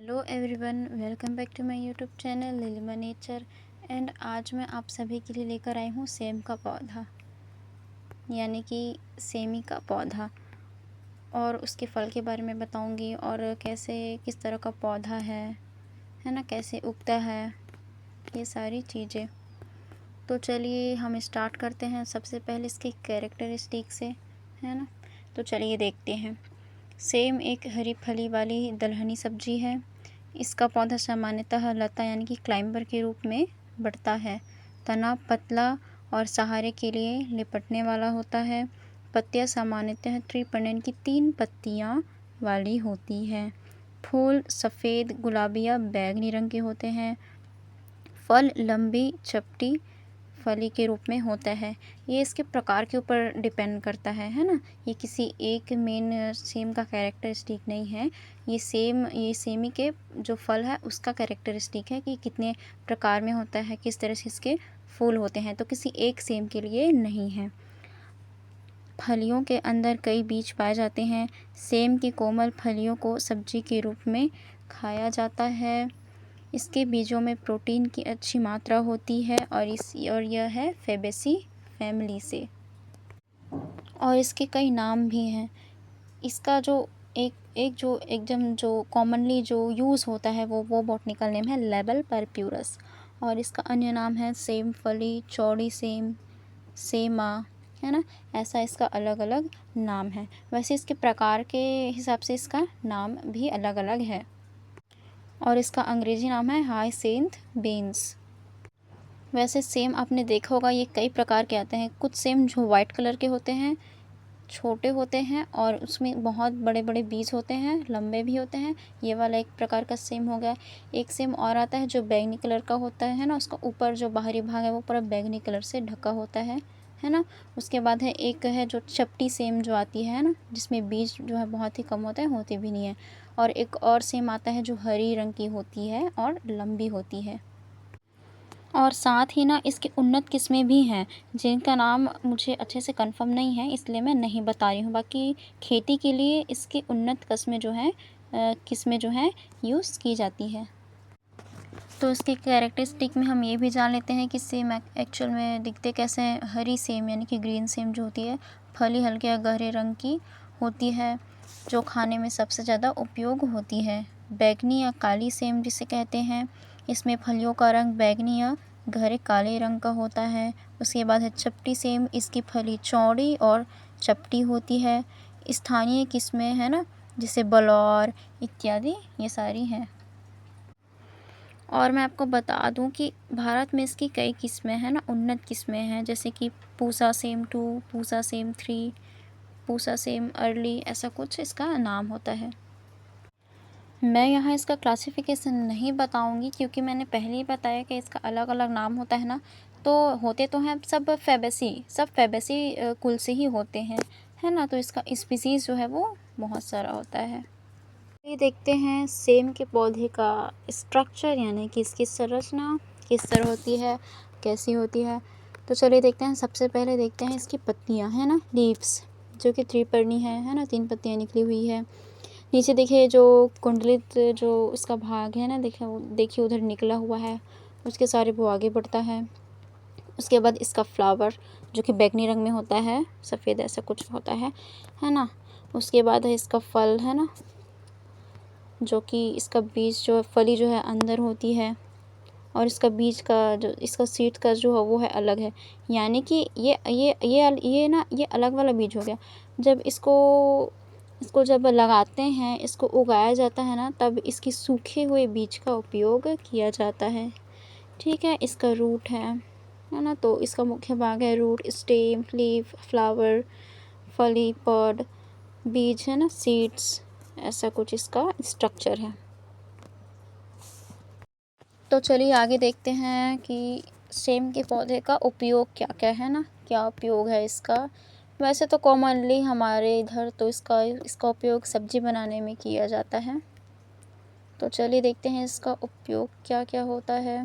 Hello everyone, welcome back to my YouTube channel Lilima nature. And आज मैं आप सभी के लिए लेकर आई हूँ सेम का पौधा, यानी कि सेमी का पौधा, और उसके फल के बारे में बताऊँगी और कैसे किस तरह का पौधा है ना, कैसे उगता है, ये सारी चीज़ें। तो चलिए हम स्टार्ट करते हैं सबसे पहले इसके कैरेक्टरिस्टिक से, है ना। तो चलिए देखते हैं। सेम एक हरी फली वाली दलहनी सब्जी है। इसका पौधा सामान्यतः लता यानी कि क्लाइंबर के रूप में बढ़ता है। तना पतला और सहारे के लिए लिपटने वाला होता है। पत्तियां सामान्यतः त्रिपर्णन की 3 पत्तियां वाली होती है। फूल सफ़ेद, गुलाबी या बैंगनी रंग के होते हैं। फल लंबी चपटी फली के रूप में होता है। ये इसके प्रकार के ऊपर डिपेंड करता है ना। ये किसी एक मेन सेम का कैरेक्टरिस्टिक नहीं है। ये सेमी के जो फल है उसका कैरेक्टरिस्टिक है कि कितने प्रकार में होता है, किस तरह से इसके फूल होते हैं, तो किसी एक सेम के लिए नहीं है। फलियों के अंदर कई बीज पाए जाते हैं। सेम की कोमल फलियों को सब्जी के रूप में खाया जाता है। इसके बीजों में प्रोटीन की अच्छी मात्रा होती है और यह है फेबेसी फैमिली से। और इसके कई नाम भी हैं। इसका जो एक एक जो एकदम जो कॉमनली जो यूज़ होता है वो बॉटनिकल नेम है लेबल परप्यूरस, और इसका अन्य नाम है सेम फली, चौड़ी सेम, सेमा, है ना। ऐसा इसका अलग अलग नाम है। वैसे इसके प्रकार के हिसाब से इसका नाम भी अलग अलग है, और इसका अंग्रेजी नाम है हाइसिंथ बीन्स। वैसे सेम आपने देखा होगा, ये कई प्रकार के आते हैं। कुछ सेम जो वाइट कलर के होते हैं, छोटे होते हैं और उसमें बहुत बड़े बड़े बीज होते हैं, लंबे भी होते हैं। ये वाला एक प्रकार का सेम हो गया। एक सेम और आता है जो बैंगनी कलर का होता है ना, उसका ऊपर जो बाहरी भाग है वो पूरा बैंगनी कलर से ढका होता है ना। उसके बाद है एक है जो चपटी सेम जो आती है ना, जिसमें बीज जो है बहुत ही कम होता है, होते भी नहीं है। और एक और सेम आता है जो हरी रंग की होती है और लंबी होती है। और साथ ही ना इसकी उन्नत किस्में भी हैं, जिनका नाम मुझे अच्छे से कंफर्म नहीं है, इसलिए मैं नहीं बता रही हूँ। बाकी खेती के लिए इसकी उन्नत किस्में जो हैं यूज़ की जाती है। तो इसके कैरेक्टरिस्टिक में हम ये भी जान लेते हैं कि सेम एक्चुअल में दिखते कैसे हैं। हरी सेम यानी कि ग्रीन सेम जो होती है, फली हल्के या गहरे रंग की होती है, जो खाने में सबसे ज़्यादा उपयोग होती है। बैंगनी या काली सेम जिसे कहते हैं, इसमें फलियों का रंग बैंगनी या गहरे काले रंग का होता है। उसके बाद है चपटी सेम, इसकी फली चौड़ी और चपटी होती है। स्थानीय किस्में है ना, जैसे बलौर इत्यादि, ये सारी हैं। और मैं आपको बता दूं कि भारत में इसकी कई किस्में हैं ना, उन्नत किस्में हैं, जैसे कि Pusa same 2, Pusa same 3, Pusa same early, ऐसा कुछ इसका नाम होता है। मैं यहाँ इसका क्लासिफिकेशन नहीं बताऊंगी, क्योंकि मैंने पहले ही बताया कि इसका अलग अलग नाम होता है ना। तो होते तो हैं सब फैबेसी कुल से ही होते हैं, है ना। तो इसका स्पीसीज़ जो है वो बहुत सारा होता है। ये देखते हैं सेम के पौधे का स्ट्रक्चर, यानी कि इसकी संरचना किस तरह होती है, कैसी होती है। तो चलिए देखते हैं। सबसे पहले देखते हैं इसकी पत्तियां, है ना, लीव्स, जो कि त्रिपर्णी है ना, 3 पत्तियां निकली हुई है। नीचे देखिए जो कुंडलित जो इसका भाग है ना, देखिए उधर निकला हुआ है, उसके सारे वो आगे बढ़ता है। उसके बाद इसका फ्लावर जो कि बैंगनी रंग में होता है, सफ़ेद ऐसा कुछ होता है ना। उसके बाद है इसका फल, है ना, जो कि इसका बीज जो है, फली जो है अंदर होती है, और इसका बीज का जो इसका सीड का जो है वो है अलग है। यानी कि ये अलग वाला बीज हो गया। जब इसको जब लगाते हैं, इसको उगाया जाता है ना, तब इसकी सूखे हुए बीज का उपयोग किया जाता है। ठीक है। इसका रूट है ना, तो इसका मुख्य भाग है रूट, स्टेम, लीफ, फ्लावर, फली, पॉड, बीज, है ना, सीड्स, ऐसा कुछ इसका स्ट्रक्चर है। तो चलिए आगे देखते हैं कि सेम के पौधे का उपयोग क्या क्या है ना, क्या उपयोग है इसका। वैसे तो कॉमनली हमारे इधर तो इसका उपयोग सब्जी बनाने में किया जाता है। तो चलिए देखते हैं इसका उपयोग क्या क्या होता है।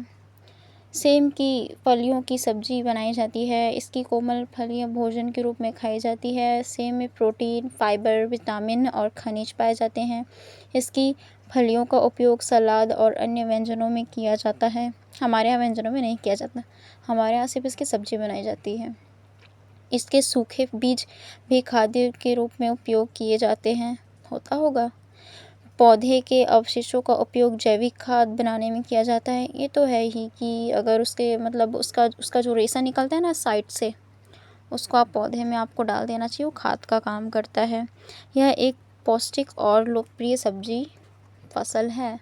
सेम की फलियों की सब्ज़ी बनाई जाती है। इसकी कोमल फलियाँ भोजन के रूप में खाई जाती है। सेम में प्रोटीन, फाइबर, विटामिन और खनिज पाए जाते हैं। इसकी फलियों का उपयोग सलाद और अन्य व्यंजनों में किया जाता है। हमारे यहाँ व्यंजनों में नहीं किया जाता, हमारे यहाँ सिर्फ इसकी सब्ज़ी बनाई जाती है। इसके सूखे बीज भी खाद्य के रूप में उपयोग किए जाते हैं, होता होगा। पौधे के अवशेषों का उपयोग जैविक खाद बनाने में किया जाता है। ये तो है ही कि अगर उसके मतलब उसका जो रेशा निकलता है ना साइड से, उसको आप पौधे में आपको डाल देना चाहिए, वो खाद का काम करता है। यह एक पौष्टिक और लोकप्रिय सब्जी फसल है।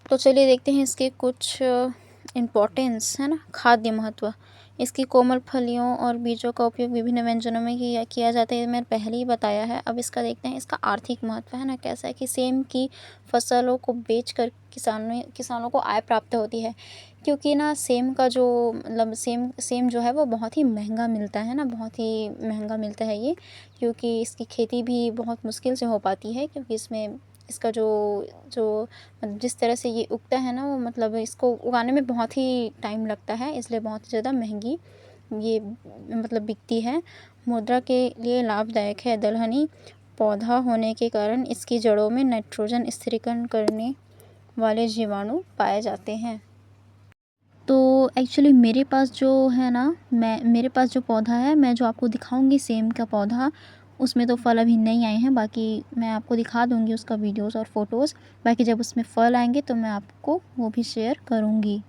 तो चलिए देखते हैं इसके कुछ इम्पोर्टेंस है ना, खाद्य महत्व। इसकी कोमल फलियों और बीजों का उपयोग विभिन्न व्यंजनों में किया जाता है, ये मैंने पहले ही बताया है। अब इसका देखते हैं इसका आर्थिक महत्व है ना, कैसा है कि सेम की फसलों को बेचकर किसानों को आय प्राप्त होती है। क्योंकि ना सेम का जो मतलब सेम जो है वो बहुत ही महंगा मिलता है ना, बहुत ही महंगा मिलता है ये, क्योंकि इसकी खेती भी बहुत मुश्किल से हो पाती है। क्योंकि इसका जो जिस तरह से ये उगता है ना, वो मतलब इसको उगाने में बहुत ही टाइम लगता है, इसलिए बहुत ही ज़्यादा महंगी ये मतलब बिकती है। मुद्रा के लिए लाभदायक है। दलहनी पौधा होने के कारण इसकी जड़ों में नाइट्रोजन स्थिरीकरण करने वाले जीवाणु पाए जाते हैं। तो एक्चुअली मेरे पास जो है ना, मेरे पास जो पौधा है, मैं जो आपको दिखाऊंगी सेम का पौधा, उसमें तो फल अभी नहीं आए हैं। बाकी मैं आपको दिखा दूंगी उसका वीडियोस और फ़ोटोज़। बाकी जब उसमें फल आएंगे तो मैं आपको वो भी शेयर करूंगी।